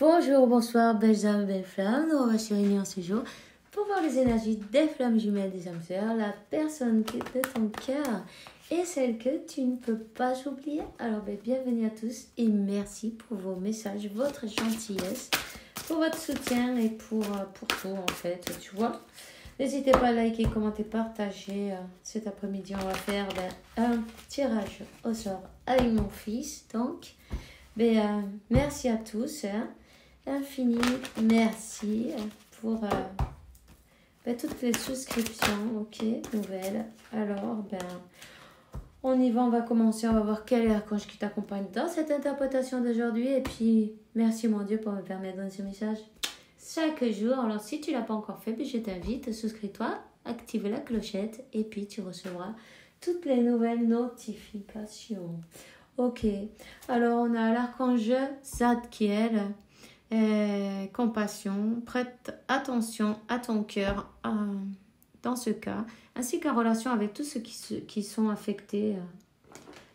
Bonjour, bonsoir, belles âmes, belles flammes. Nous on va se réunir ce jour pour voir les énergies des flammes jumelles des âmes sœurs, la personne de ton cœur et celle que tu ne peux pas oublier. Alors, bienvenue à tous et merci pour vos messages, votre gentillesse, pour votre soutien et pour tout en fait, tu vois. N'hésitez pas à liker, commenter, partager. Cet après-midi, on va faire un tirage au sort avec mon fils. Donc, merci à tous. Infini merci pour toutes les souscriptions, ok, nouvelles. Alors, on y va, on va commencer, on va voir quel est l'archange qui t'accompagne dans cette interprétation d'aujourd'hui. Et puis, merci mon Dieu pour me permettre de donner ce message chaque jour. Alors, si tu ne l'as pas encore fait, je t'invite, souscris-toi, active la clochette et puis tu recevras toutes les nouvelles notifications. Ok, alors on a l'archange Zadkiel. Compassion, prête attention à ton cœur dans ce cas, ainsi qu'en relation avec tous ceux qui sont affectés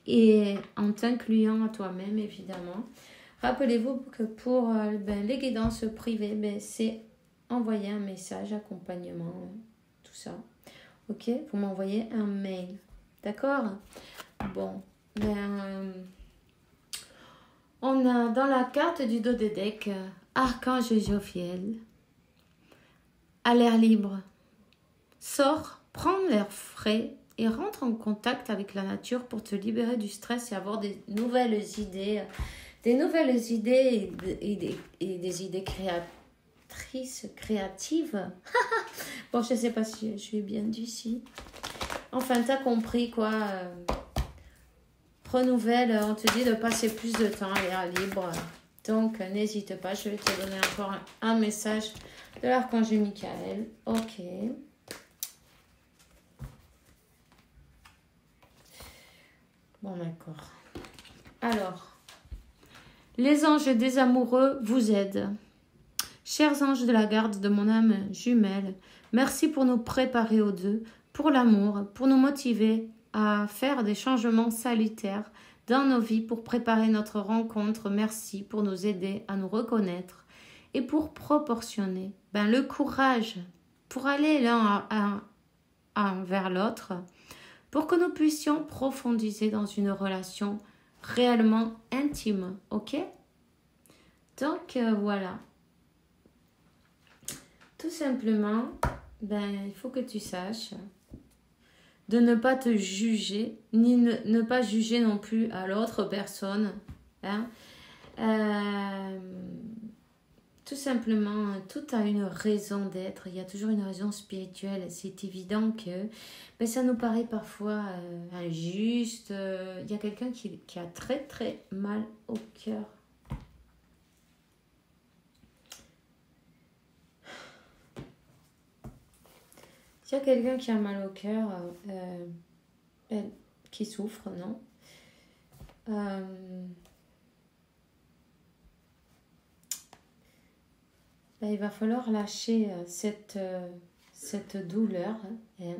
et en t'incluant à toi-même évidemment. Rappelez-vous que pour les guidances privées, c'est envoyer un message, accompagnement, tout ça. Ok, vous m'envoyez un mail, d'accord? Bon, on a dans la carte du dos des decks Archange Jophiel, à l'air libre. Sors, prends l'air frais et rentre en contact avec la nature pour te libérer du stress et avoir des nouvelles idées. Des nouvelles idées et des idées créatives. Bon, je ne sais pas si je suis bien d'ici. Enfin, tu as compris quoi. Renouvelle, on te dit de passer plus de temps à l'air libre. Donc, n'hésite pas, je vais te donner encore un message de l'archange Michael. Ok. Bon, d'accord. Alors, les anges des amoureux vous aident. Chers anges de la garde de mon âme jumelle, merci pour nous préparer aux deux, pour l'amour, pour nous motiver à faire des changements salutaires dans nos vies pour préparer notre rencontre. Merci pour nous aider à nous reconnaître et pour proportionner le courage pour aller l'un vers l'autre, pour que nous puissions profondiser dans une relation réellement intime, ok? Donc voilà. Tout simplement, il faut que tu saches de ne pas te juger, ni ne pas juger non plus à l'autre personne. Hein. Tout simplement, tout a une raison d'être. Il y a toujours une raison spirituelle. C'est évident que ça nous paraît parfois injuste. Il y a quelqu'un qui a très très mal au cœur. Il y a quelqu'un qui a mal au cœur, qui souffre, non? Il va falloir lâcher cette douleur. Hein.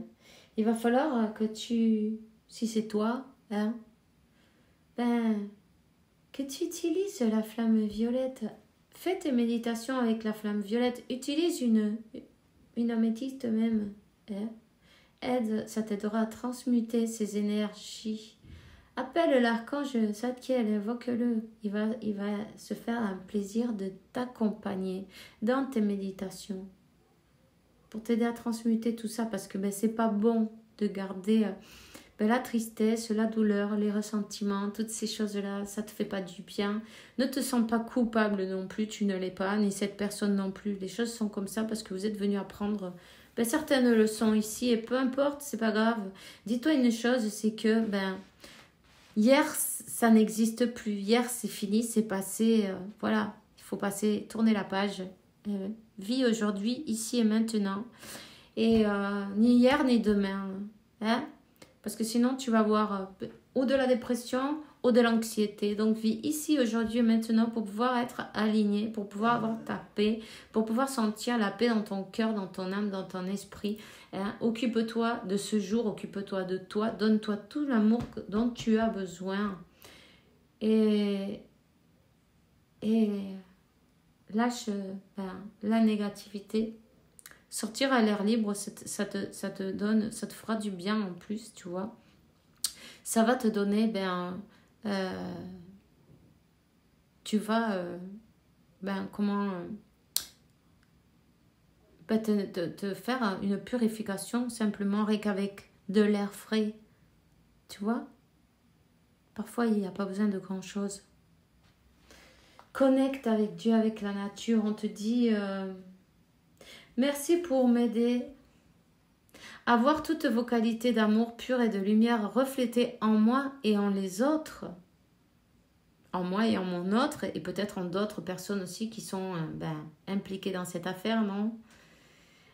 Il va falloir que si c'est toi, que tu utilises la flamme violette. Fais tes méditations avec la flamme violette. Utilise une améthyste même. Aide, ça t'aidera à transmuter ces énergies. Appelle l'archange Zadkiel, invoque-le. Il va se faire un plaisir de t'accompagner dans tes méditations pour t'aider à transmuter tout ça, parce que c'est pas bon de garder la tristesse, la douleur, les ressentiments, toutes ces choses-là, ça te fait pas du bien. Ne te sens pas coupable non plus, tu ne l'es pas, ni cette personne non plus. Les choses sont comme ça parce que vous êtes venus apprendre certaines leçons ici, et peu importe, c'est pas grave. Dis-toi une chose, c'est que hier, ça n'existe plus. Hier, c'est fini, c'est passé. Voilà, il faut tourner la page. Vis aujourd'hui, ici et maintenant. Et ni hier, ni demain. Hein? Parce que sinon, tu vas voir ou de la dépression ou de l'anxiété. Donc, vis ici, aujourd'hui et maintenant pour pouvoir être aligné, pour pouvoir avoir ta paix, pour pouvoir sentir la paix dans ton cœur, dans ton âme, dans ton esprit. Hein? Occupe-toi de ce jour, occupe-toi de toi, donne-toi tout l'amour dont tu as besoin. Et lâche la négativité. Sortir à l'air libre, ça te donne, ça te fera du bien en plus, tu vois. Ça va te donner, tu vas, comment, te faire une purification simplement rien qu'avec de l'air frais, tu vois. Parfois, il n'y a pas besoin de grand-chose. Connecte avec Dieu, avec la nature. On te dit, merci pour m'aider à voir toutes vos qualités d'amour pur et de lumière reflétées en moi et en les autres. En moi et en mon autre, et peut-être en d'autres personnes aussi qui sont impliquées dans cette affaire, non?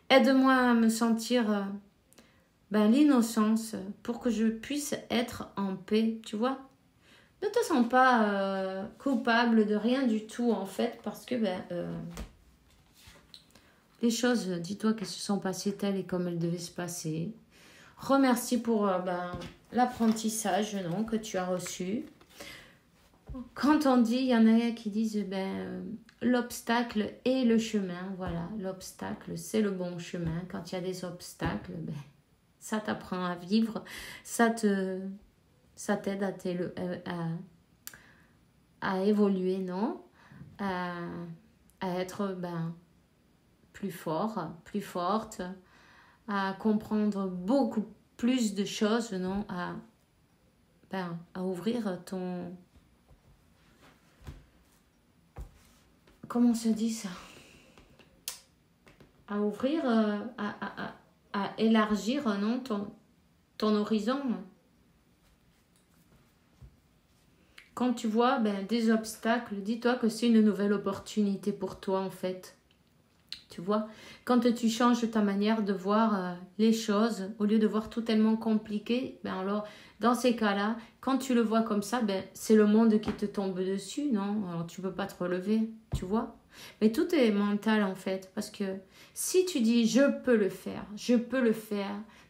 Aide-moi à me sentir l'innocence pour que je puisse être en paix, tu vois? Ne te sens pas coupable de rien du tout, en fait, parce que les choses, dis-toi qu'elles se sont passées telles et comme elles devaient se passer. Remercie pour l'apprentissage que tu as reçu. Quand on dit, il y en a qui disent l'obstacle est le chemin. Voilà, l'obstacle, c'est le bon chemin. Quand il y a des obstacles, ça t'apprend à vivre. Ça t'aide à évoluer, non? À être plus fort, plus forte, à comprendre beaucoup plus de choses, non? À ouvrir ton... Comment se dit ça? À ouvrir, à élargir, non? Ton horizon. Quand tu vois des obstacles, dis-toi que c'est une nouvelle opportunité pour toi, en fait. Tu vois, quand tu changes ta manière de voir les choses, au lieu de voir tout tellement compliqué, alors dans ces cas-là, quand tu le vois comme ça, c'est le monde qui te tombe dessus, non? Alors tu peux pas te relever, tu vois? Mais tout est mental en fait, parce que si tu dis je peux le faire,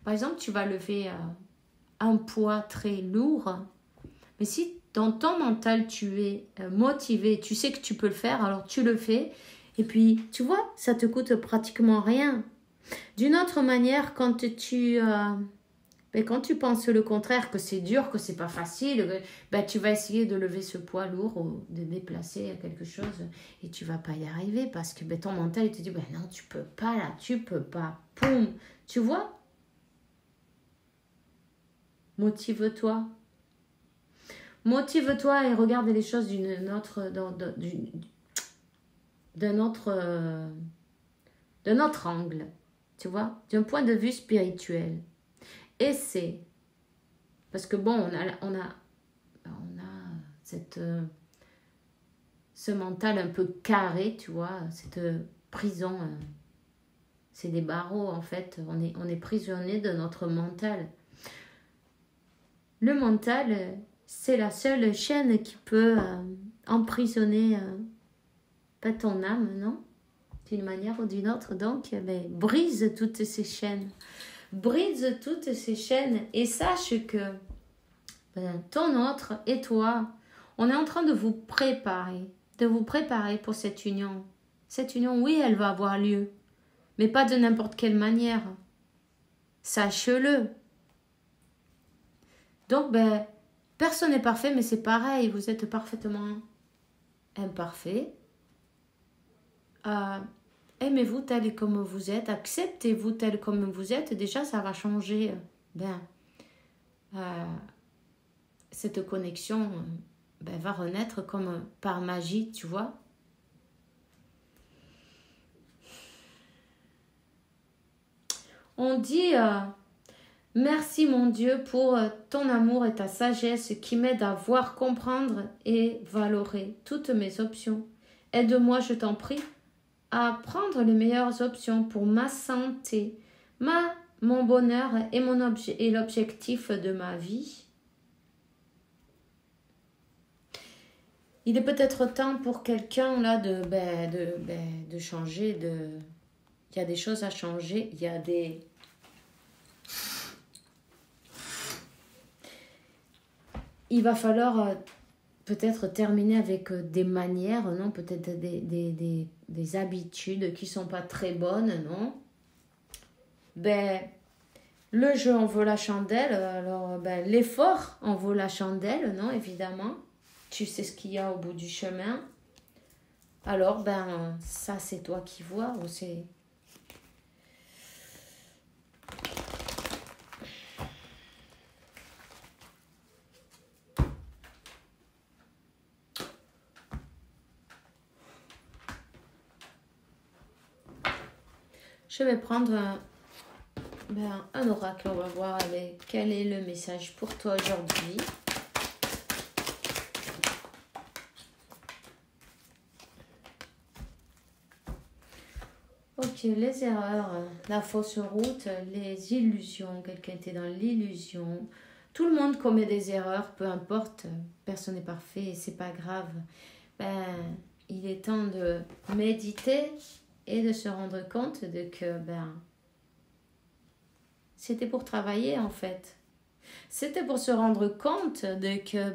par exemple tu vas lever un poids très lourd, mais si dans ton mental tu es motivé, tu sais que tu peux le faire, alors tu le fais. Et puis, tu vois, ça te coûte pratiquement rien. D'une autre manière, quand tu penses le contraire, que c'est dur, que c'est pas facile, tu vas essayer de lever ce poids lourd ou de déplacer quelque chose et tu vas pas y arriver parce que ton mental il te dit non, tu peux pas là, tu peux pas. Poum, tu vois? Motive-toi. Motive-toi et regarde les choses d'un autre angle, tu vois, d'un point de vue spirituel. Essaie, parce que on a ce mental un peu carré, tu vois, cette prison, c'est des barreaux en fait, on est prisonnier de notre mental. Le mental, c'est la seule chaîne qui peut emprisonner ton âme, non? D'une manière ou d'une autre. Donc, brise toutes ces chaînes. Brise toutes ces chaînes et sache que ton autre et toi, on est en train de vous préparer pour cette union. Cette union, oui, elle va avoir lieu, mais pas de n'importe quelle manière. Sache-le. Donc, personne n'est parfait, mais c'est pareil, vous êtes parfaitement imparfait. Aimez-vous tel et comme vous êtes, acceptez-vous tel comme vous êtes, déjà ça va changer cette connexion va renaître comme par magie, tu vois. On dit merci mon Dieu pour ton amour et ta sagesse qui m'aident à voir, comprendre et valorer toutes mes options. Aide-moi, je t'en prie, à prendre les meilleures options pour ma santé, mon bonheur et l'objectif de ma vie. Il est peut-être temps pour quelqu'un là de changer. Il y a des choses à changer. Il va falloir peut-être terminer avec des manières, non? Peut-être des habitudes qui sont pas très bonnes, non? Ben, le jeu en vaut la chandelle, alors ben, l'effort en vaut la chandelle, non? Évidemment. Tu sais ce qu'il y a au bout du chemin. Alors, ben, ça c'est toi qui vois, ou c'est... Je vais prendre un oracle, on va voir quel est le message pour toi aujourd'hui. Ok, les erreurs, la fausse route, les illusions, quelqu'un était dans l'illusion. Tout le monde commet des erreurs, peu importe, personne n'est parfait, c'est pas grave. Ben, il est temps de méditer et de se rendre compte de que c'était pour travailler en fait. C'était pour se rendre compte de que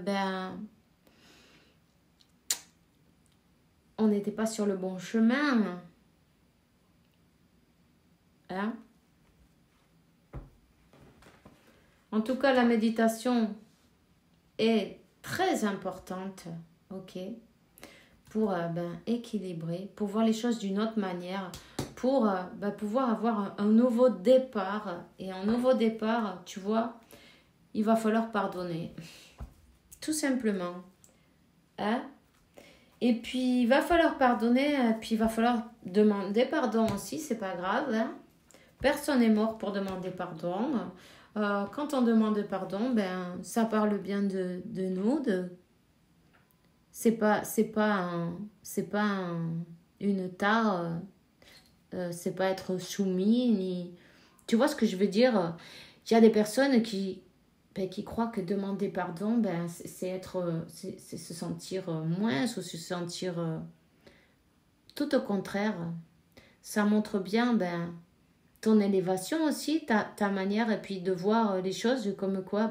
on n'était pas sur le bon chemin. Hein? En tout cas, la méditation est très importante, ok, pour équilibrer, pour voir les choses d'une autre manière, pour pouvoir avoir un nouveau départ. Et un nouveau départ, tu vois, il va falloir pardonner, tout simplement. Hein? Et puis, il va falloir pardonner, puis il va falloir demander pardon aussi, c'est pas grave. Hein? Personne n'est mort pour demander pardon. Quand on demande pardon, ça parle bien de nous. C'est pas une tare, c'est pas être soumis, ni... Tu vois ce que je veux dire? Il y a des personnes qui croient que demander pardon, c'est se sentir moins ou se sentir... tout au contraire. Ça montre bien ton élévation aussi, ta manière et puis de voir les choses comme quoi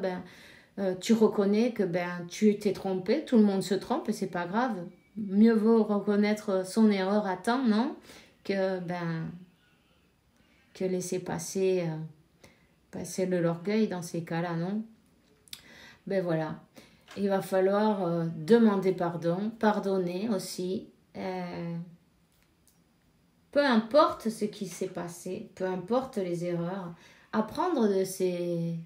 tu reconnais que tu t'es trompé, tout le monde se trompe et c'est pas grave. Mieux vaut reconnaître son erreur à temps, non? Que laisser passer l'orgueil dans ces cas-là, non? Ben voilà. Il va falloir demander pardon, pardonner aussi. Peu importe ce qui s'est passé, peu importe les erreurs, apprendre de ces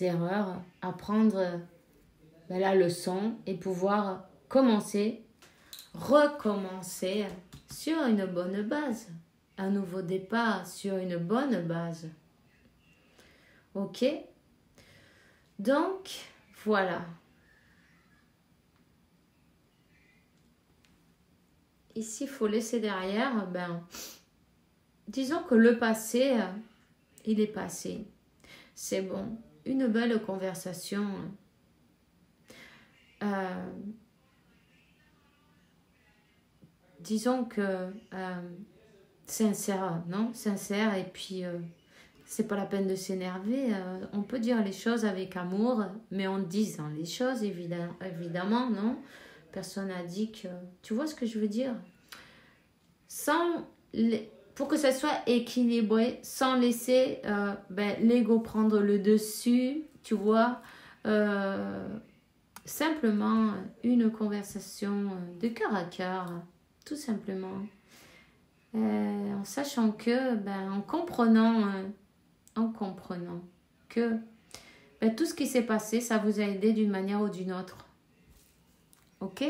erreurs, apprendre la leçon et pouvoir recommencer sur une bonne base. Un nouveau départ sur une bonne base. Ok? Donc, voilà. Ici, il faut laisser derrière, disons que le passé, il est passé. C'est bon. Une belle conversation. Disons que sincère, non? Sincère, et puis c'est pas la peine de s'énerver. On peut dire les choses avec amour, mais en disant les choses, évidemment, non? Personne n'a dit que... Tu vois ce que je veux dire? Pour que ça soit équilibré, sans laisser l'ego prendre le dessus, tu vois. Simplement une conversation de cœur à cœur, tout simplement. En sachant que, en comprenant que tout ce qui s'est passé, ça vous a aidé d'une manière ou d'une autre. Ok?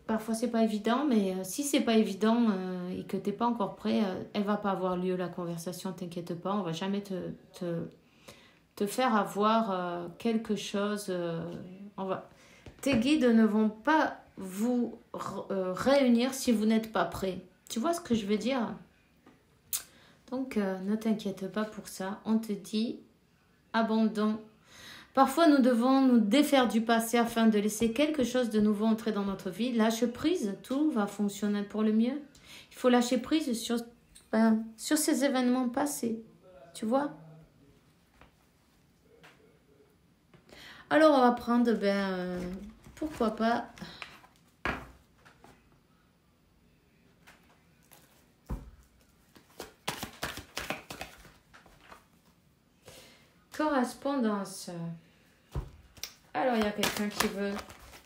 Parfois, c'est pas évident, mais si c'est pas évident et que t'es pas encore prêt, elle va pas avoir lieu, la conversation, t'inquiète pas, on va jamais te faire avoir quelque chose. Tes guides ne vont pas vous réunir si vous n'êtes pas prêt. Tu vois ce que je veux dire? Donc, ne t'inquiète pas pour ça. On te dit abandon. Parfois, nous devons nous défaire du passé afin de laisser quelque chose de nouveau entrer dans notre vie. Lâche prise, tout va fonctionner pour le mieux. Il faut lâcher prise sur ces événements passés. Tu vois? Alors, on va prendre pourquoi pas correspondance. Alors, il y a quelqu'un qui veut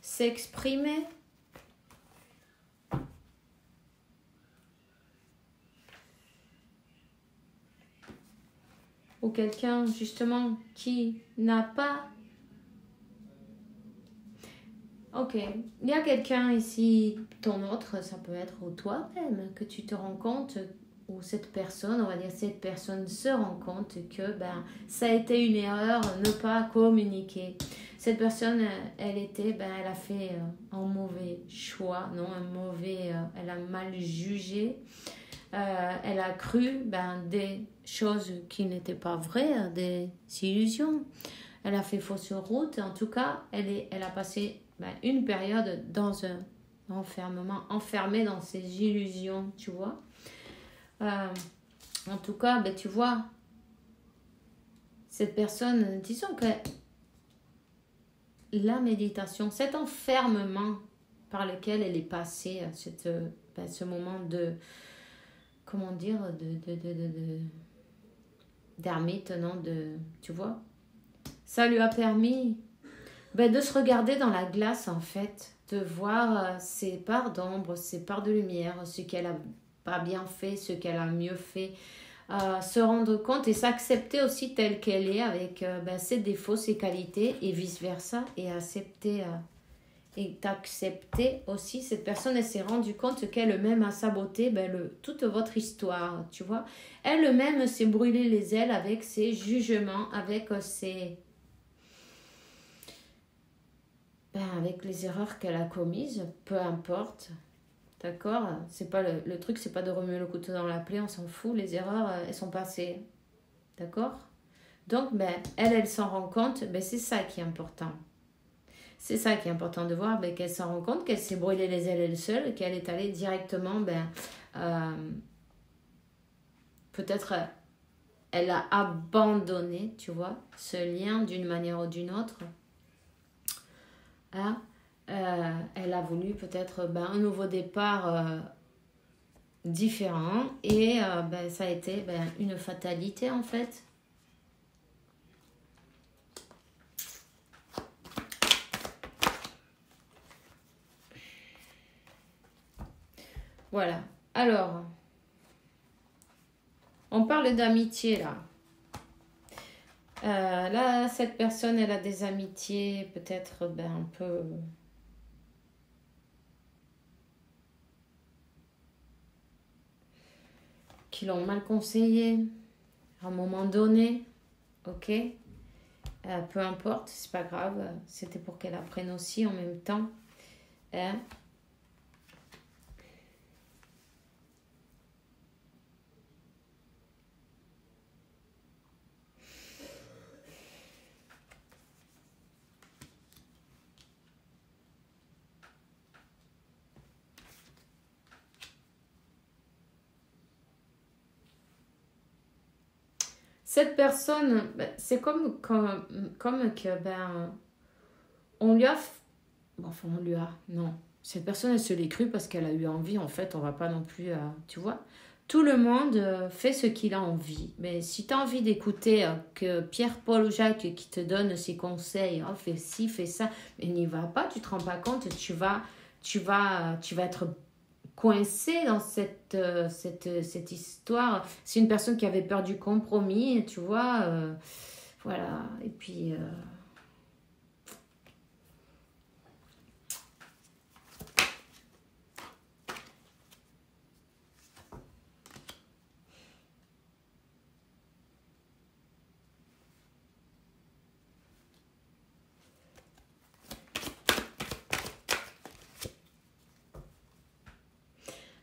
s'exprimer. Ou quelqu'un, justement, qui n'a pas... Ok, il y a quelqu'un ici, ton autre, ça peut être toi-même, que tu te rends compte, ou cette personne, on va dire cette personne se rend compte que ça a été une erreur, ne pas communiquer. Cette personne, elle a fait un mauvais choix, non, elle a mal jugé. Elle a cru des choses qui n'étaient pas vraies, des illusions. Elle a fait fausse route. En tout cas, elle a passé une période dans un enfermement, enfermée dans ses illusions, tu vois. En tout cas, tu vois, cette personne, disons que la méditation, cet enfermement par lequel elle est passée, ce moment de... comment dire, d'ermite, non, tu vois, ça lui a permis de se regarder dans la glace, en fait, de voir ses parts d'ombre, ses parts de lumière, ce qu'elle a pas bien fait, ce qu'elle a mieux fait, se rendre compte et s'accepter aussi telle qu'elle est avec ses défauts, ses qualités et vice-versa, et accepter... et d'accepter aussi, cette personne, elle s'est rendue compte qu'elle-même a saboté toute votre histoire, tu vois. Elle-même s'est brûlé les ailes avec ses jugements, avec avec les erreurs qu'elle a commises, peu importe, d'accord. C'est pas le truc, c'est pas de remuer le couteau dans la plaie, on s'en fout, les erreurs, elles sont passées, d'accord. Donc, elle s'en rend compte, c'est ça qui est important. C'est ça qui est important de voir, qu'elle s'en rend compte, qu'elle s'est brûlée les ailes elle seule, qu'elle est allée directement, peut-être elle a abandonné, tu vois, ce lien d'une manière ou d'une autre. Elle a voulu peut-être un nouveau départ différent et ça a été une fatalité en fait. Voilà. Alors, on parle d'amitié là. Là, cette personne, elle a des amitiés peut-être un peu... qui l'ont mal conseillé à un moment donné. Ok, peu importe, c'est pas grave. C'était pour qu'elle apprenne aussi en même temps. Cette personne, c'est comme que, on lui a... Enfin, on lui a... Non. Cette personne, elle se l'est crue parce qu'elle a eu envie. En fait, on va pas non plus... tu vois, tout le monde fait ce qu'il a envie. Mais si tu as envie d'écouter que Pierre, Paul ou Jacques qui te donne ses conseils, oh, fais ci, fais ça, mais n'y va pas, tu te rends pas compte, tu vas être coincé dans cette histoire. C'est une personne qui avait peur du compromis, tu vois. Voilà. Et puis...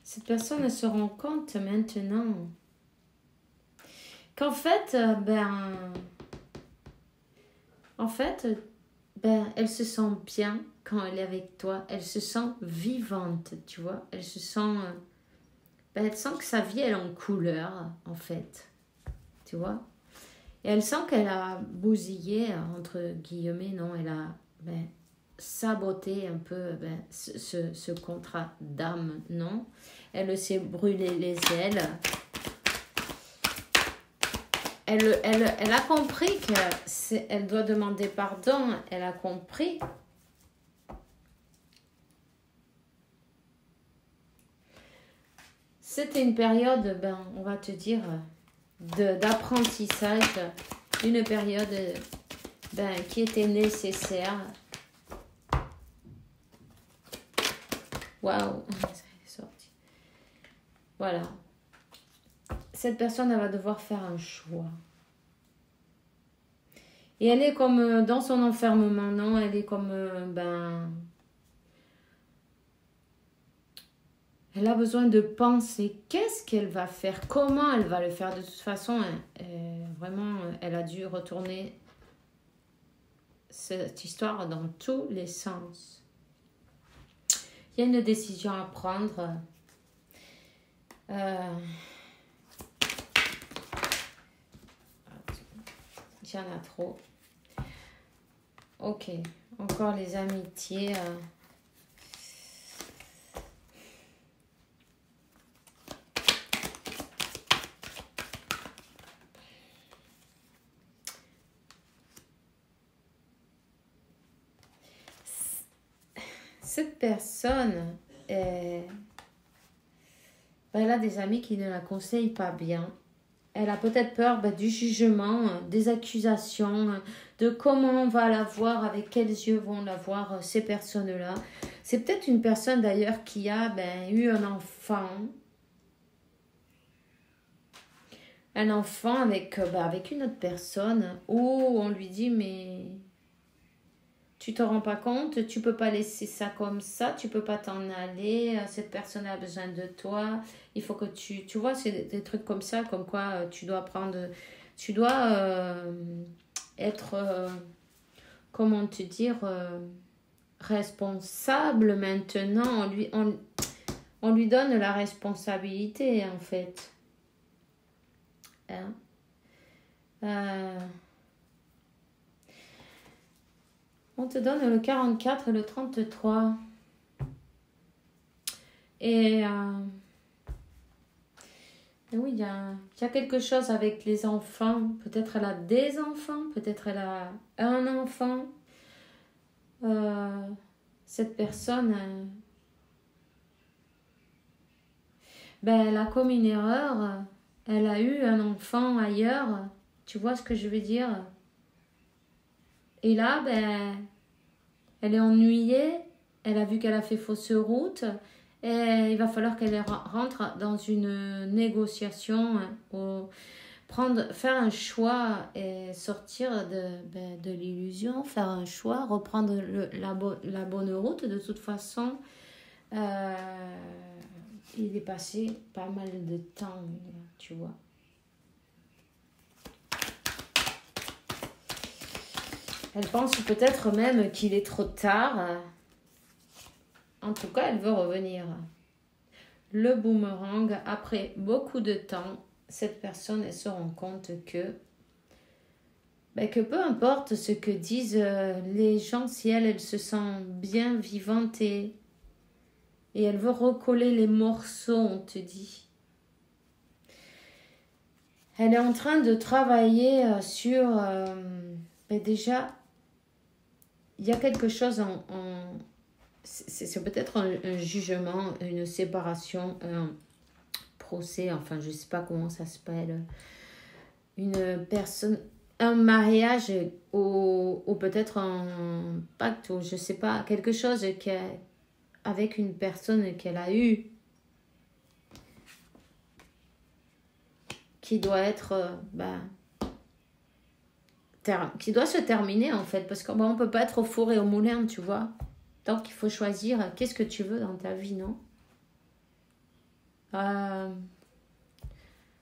cette personne, elle se rend compte maintenant qu'en fait, elle se sent bien quand elle est avec toi. Elle se sent vivante, tu vois. Elle se sent... elle sent que sa vie, elle est en couleur, en fait. Tu vois. Et elle sent qu'elle a bousillé, entre guillemets, non. Elle a saboter un peu ce contrat d'âme, non. Elle s'est brûlé les ailes. Elle a compris qu'elle doit demander pardon. Elle a compris. C'était une période, on va te dire, d'apprentissage, une période qui était nécessaire. Waouh, ça est sorti. Voilà. Cette personne, elle va devoir faire un choix. Et elle est comme dans son enfermement, non? Elle est comme, elle a besoin de penser qu'est-ce qu'elle va faire, comment elle va le faire. De toute façon, vraiment, elle a dû retourner cette histoire dans tous les sens. Il y a une décision à prendre. Il y en a trop. Ok, encore les amitiés. Cette personne, elle a des amis qui ne la conseillent pas bien. Elle a peut-être peur du jugement, des accusations, de comment on va la voir, avec quels yeux vont la voir ces personnes-là. C'est peut-être une personne d'ailleurs qui a eu un enfant. Un enfant avec une autre personne où on lui dit mais... Tu te rends pas compte, tu peux pas laisser ça comme ça, tu peux pas t'en aller, cette personne a besoin de toi, il faut que tu vois, c'est des trucs comme ça, comme quoi tu dois être, comment te dire, responsable maintenant, on lui donne la responsabilité en fait. Hein? On te donne le 44 et le 33. Et oui, il y a quelque chose avec les enfants. Peut-être elle a des enfants, peut-être elle a un enfant. Cette personne, elle a commis une erreur. Elle a eu un enfant ailleurs. Tu vois ce que je veux dire? Et là, elle est ennuyée. Elle a vu qu'elle a fait fausse route. Et il va falloir qu'elle rentre dans une négociation ou faire un choix et sortir de l'illusion, faire un choix, reprendre la bonne route. De toute façon, il est passé pas mal de temps, tu vois. Elle pense peut-être même qu'il est trop tard. En tout cas, elle veut revenir. Le boomerang, après beaucoup de temps, cette personne, elle se rend compte que peu importe ce que disent les gens, si elle se sent bien vivante et elle veut recoller les morceaux, on te dit. Elle est en train de travailler sur... déjà, il y a quelque chose c'est peut-être un jugement, une séparation, un procès, enfin je ne sais pas comment ça s'appelle, une personne, un mariage ou peut-être un pacte ou je ne sais pas, quelque chose avec une personne qu'elle a eue qui doit être qui doit se terminer en fait, parce qu'on ne peut pas être au four et au moulin, tu vois. Donc il faut choisir qu'est-ce que tu veux dans ta vie, non?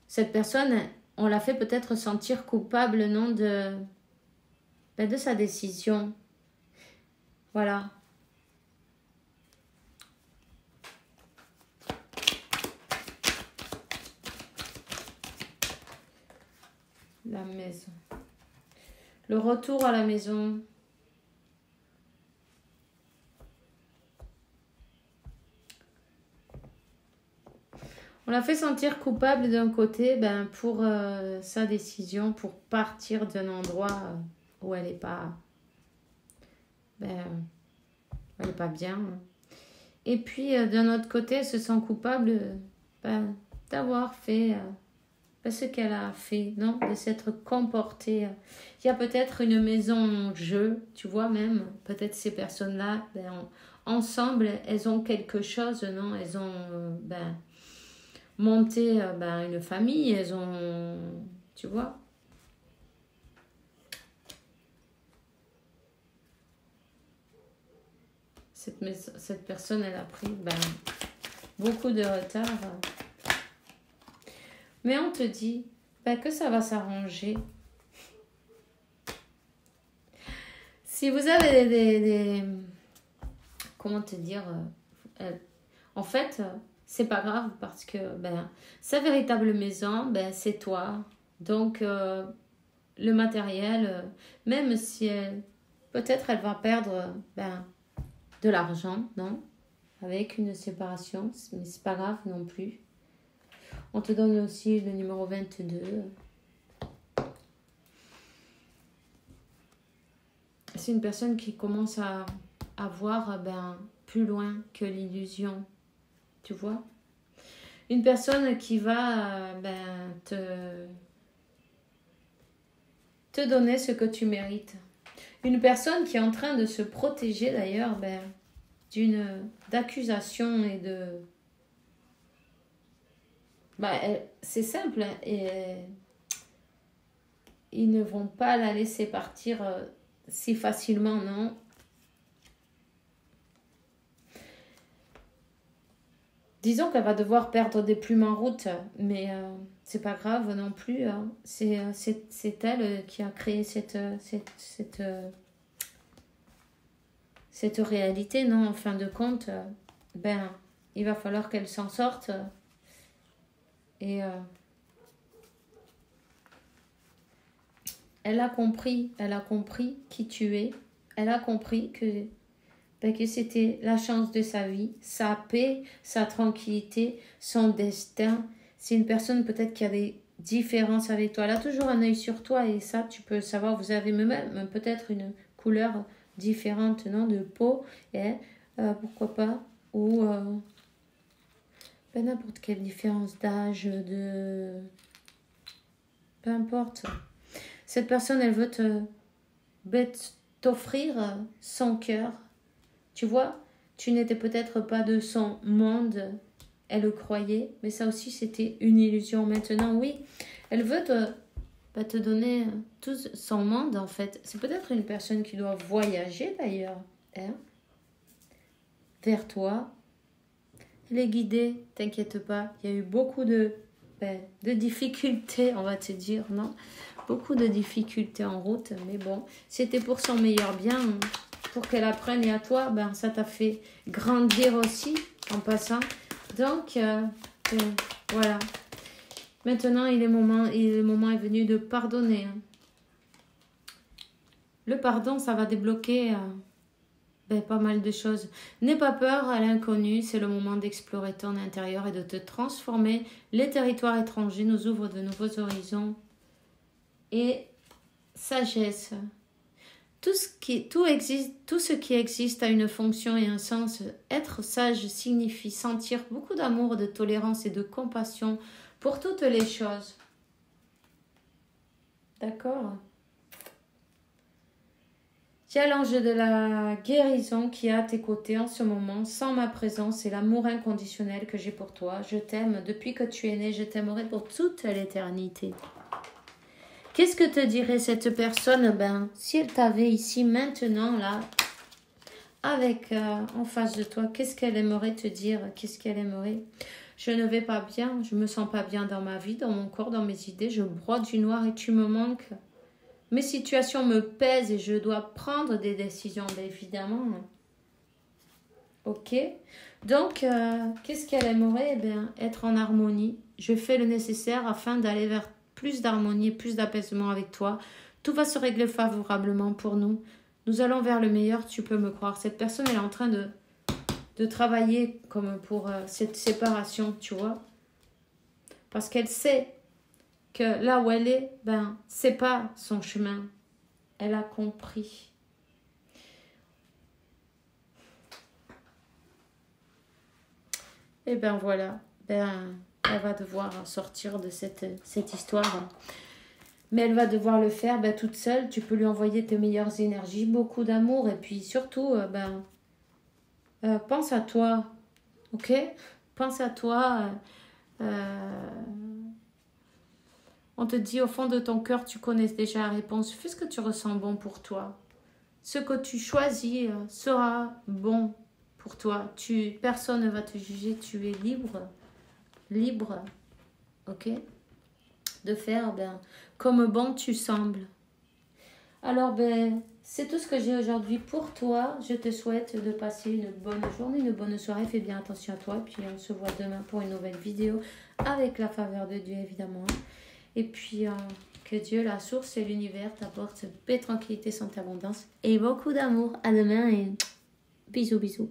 Cette personne, on l'a fait peut-être sentir coupable, non, de sa décision. Voilà. La maison. Le retour à la maison. On l'a fait sentir coupable d'un côté ben, pour sa décision, pour partir d'un endroit où elle n'est pas, ben, elle est pas bien. Et puis, d'un autre côté, elle se sent coupable ben, d'avoir fait ce qu'elle a fait, non? De s'être comportée. Il y a peut-être une maison jeu, tu vois même. Peut-être ces personnes-là, ben, ensemble, elles ont quelque chose, non? Elles ont ben, monté ben, une famille, elles ont... Tu vois? Cette personne, elle a pris ben, beaucoup de retard. Mais on te dit ben, que ça va s'arranger. Si vous avez des comment te dire en fait, c'est pas grave parce que ben, sa véritable maison, ben, c'est toi. Donc, le matériel, même si peut-être elle va perdre ben, de l'argent, non? Avec une séparation, mais c'est pas grave non plus. On te donne aussi le numéro 22. C'est une personne qui commence à voir ben, plus loin que l'illusion. Tu vois? Une personne qui va ben, te donner ce que tu mérites. Une personne qui est en train de se protéger d'ailleurs ben, d'accusations et de... Ben, c'est simple. Hein, et ils ne vont pas la laisser partir si facilement, non? Disons qu'elle va devoir perdre des plumes en route, mais c'est pas grave non plus. Hein. C'est elle qui a créé cette réalité, non? En fin de compte, ben, il va falloir qu'elle s'en sorte. Et elle a compris qui tu es. Elle a compris que c'était la chance de sa vie, sa paix, sa tranquillité, son destin. C'est une personne peut-être qui a des différences avec toi. Elle a toujours un œil sur toi et ça, tu peux savoir. Vous avez même peut-être une couleur différente, non, de peau. Et, pourquoi pas. Ou ben, n'importe quelle différence d'âge, de... Peu importe. Cette personne, elle veut t'offrir son cœur. Tu vois, tu n'étais peut-être pas de son monde, elle le croyait, mais ça aussi c'était une illusion. Maintenant, oui, elle veut te donner tout son monde en fait. C'est peut-être une personne qui doit voyager d'ailleurs, hein, vers toi. Elle est guidée, t'inquiète pas. Il y a eu beaucoup de difficultés, on va te dire, non? Beaucoup de difficultés en route, mais bon, c'était pour son meilleur bien. Pour qu'elle apprenne et à toi, ben, ça t'a fait grandir aussi en passant. Donc, voilà. Maintenant, le moment est venu de pardonner. Le pardon, ça va débloquer pas mal de choses. N'aie pas peur à l'inconnu, c'est le moment d'explorer ton intérieur et de te transformer. Les territoires étrangers nous ouvrent de nouveaux horizons. Et sagesse. Tout ce qui existe a une fonction et un sens. Être sage signifie sentir beaucoup d'amour, de tolérance et de compassion pour toutes les choses. D'accord? Il y a l'ange de la guérison qui est à tes côtés en ce moment, sans ma présence et l'amour inconditionnel que j'ai pour toi. Je t'aime depuis que tu es né, je t'aimerai pour toute l'éternité. Qu'est-ce que te dirait cette personne? Ben, si elle t'avait ici, maintenant, là, avec en face de toi, qu'est-ce qu'elle aimerait te dire? Qu'est-ce qu'elle aimerait? Je ne vais pas bien, je me sens pas bien dans ma vie, dans mon corps, dans mes idées, je broie du noir et tu me manques. Mes situations me pèsent et je dois prendre des décisions, bien évidemment. Ok? Donc, qu'est-ce qu'elle aimerait? Ben, être en harmonie. Je fais le nécessaire afin d'aller vers plus d'harmonie, plus d'apaisement avec toi. Tout va se régler favorablement pour nous. Nous allons vers le meilleur, tu peux me croire. Cette personne, elle est en train de travailler comme pour cette séparation, tu vois. Parce qu'elle sait que là où elle est, ben, c'est pas son chemin. Elle a compris. Et ben voilà, ben, elle va devoir sortir de cette histoire. Mais elle va devoir le faire ben, toute seule. Tu peux lui envoyer tes meilleures énergies, beaucoup d'amour. Et puis surtout, pense à toi. Ok? Pense à toi. On te dit au fond de ton cœur, tu connais déjà la réponse. Fais ce que tu ressens bon pour toi. Ce que tu choisis sera bon pour toi. Personne ne va te juger. Tu es libre. Libre. Ok? De faire comme bon tu sembles. Alors, c'est tout ce que j'ai aujourd'hui pour toi. Je te souhaite de passer une bonne journée, une bonne soirée. Fais bien attention à toi. Et puis, on se voit demain pour une nouvelle vidéo avec la faveur de Dieu, évidemment. Et puis, que Dieu, la source et l'univers t'apportent paix, tranquillité, santé, abondance et beaucoup d'amour. À demain et bisous, bisous.